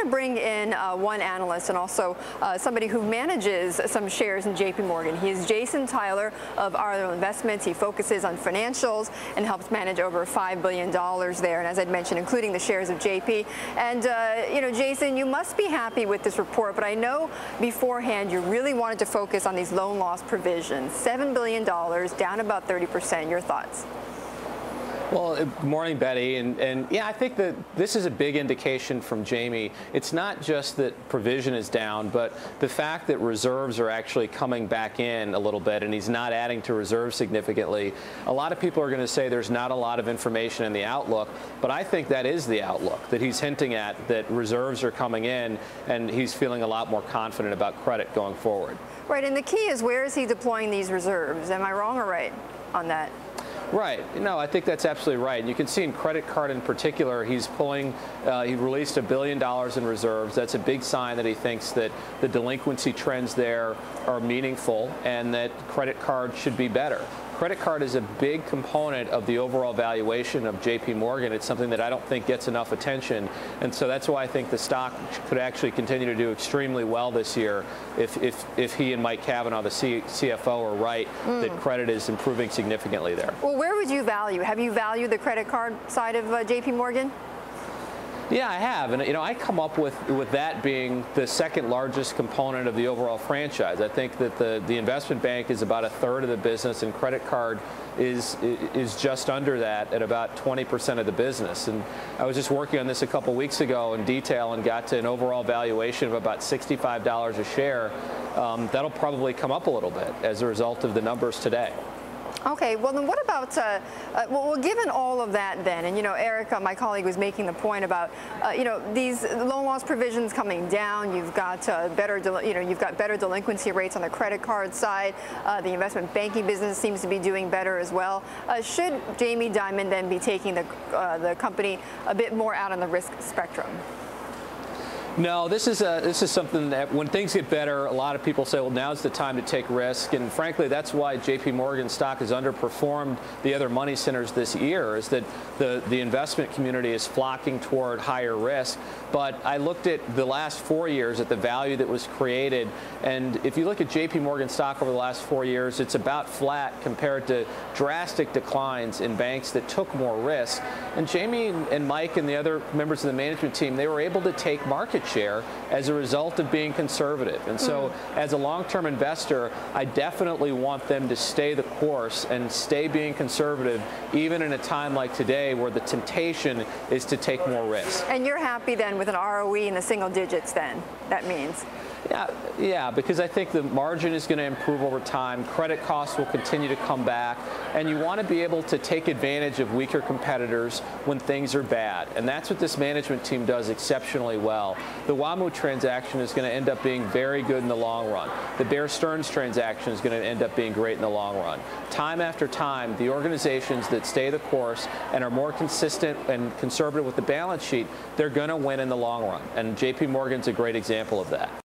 want to bring in one analyst and also somebody who manages some shares in JPMorgan. He is Jason Tyler of Ariel Investments. He focuses on financials and helps manage over $5 billion there. And as I'd mentioned, including the shares of JP. And, Jason, you must be happy with this report, but I know beforehand you really wanted to focus on these loan loss provisions. $7 billion, down about 30%. Your thoughts? Well, good morning, Betty. And yeah, I think that this is a big indication from Jamie. It's not just that provision is down, but the fact that reserves are actually coming back in a little bit, and he's not adding to reserves significantly. A lot of people are going to say there's not a lot of information in the outlook, but I think that is the outlook, that he's hinting at, that reserves are coming in, and he's feeling a lot more confident about credit going forward. Right, and the key is, where is he deploying these reserves? Am I wrong or right on that? Right. No, I think that's absolutely right. And you can see in credit card in particular, he's pulling, he released $1 billion in reserves. That's a big sign that he thinks that the delinquency trends there are meaningful and that credit card should be better. Credit card is a big component of the overall valuation of JPMorgan. It's something that I don't think gets enough attention. And so that's why I think the stock could actually continue to do extremely well this year if he and Mike Cavanaugh, the CFO, are right that credit is improving significantly there. Well, where would you value? Have you valued the credit card side of JPMorgan? Yeah, I have, and I come up with that being the second largest component of the overall franchise. I think that the investment bank is about a third of the business, and credit card is just under that at about 20% of the business. And I was just working on this a couple weeks ago in detail and got to an overall valuation of about $65 a share. That'll probably come up a little bit as a result of the numbers today. Okay, well then what about, well, given all of that then, and Eric, my colleague, was making the point about, these loan loss provisions coming down, you've got you've got better delinquency rates on the credit card side, the investment banking business seems to be doing better as well. Should Jamie Dimon then be taking the company a bit more out on the risk spectrum? No, this is something that when things get better, a lot of people say, well, now's the time to take risk. And frankly, that's why JPMorgan stock has underperformed the other money centers this year, is that the investment community is flocking toward higher risk. But I looked at the last 4 years at the value that was created. And if you look at JPMorgan stock over the last 4 years, it's about flat compared to drastic declines in banks that took more risk. And Jamie and Mike and the other members of the management team, they were able to take market share as a result of being conservative. And so as a long-term investor, I definitely want them to stay the course and stay being conservative, even in a time like today where the temptation is to take more risk. And you're happy then with an ROE in the single digits then, that means? Yeah, because I think the margin is going to improve over time. Credit costs will continue to come back. And you want to be able to take advantage of weaker competitors when things are bad. And that's what this management team does exceptionally well. The WAMU transaction is going to end up being very good in the long run. The Bear Stearns transaction is going to end up being great in the long run. Time after time, the organizations that stay the course and are more consistent and conservative with the balance sheet, they're going to win in the long run. And JPMorgan's a great example of that.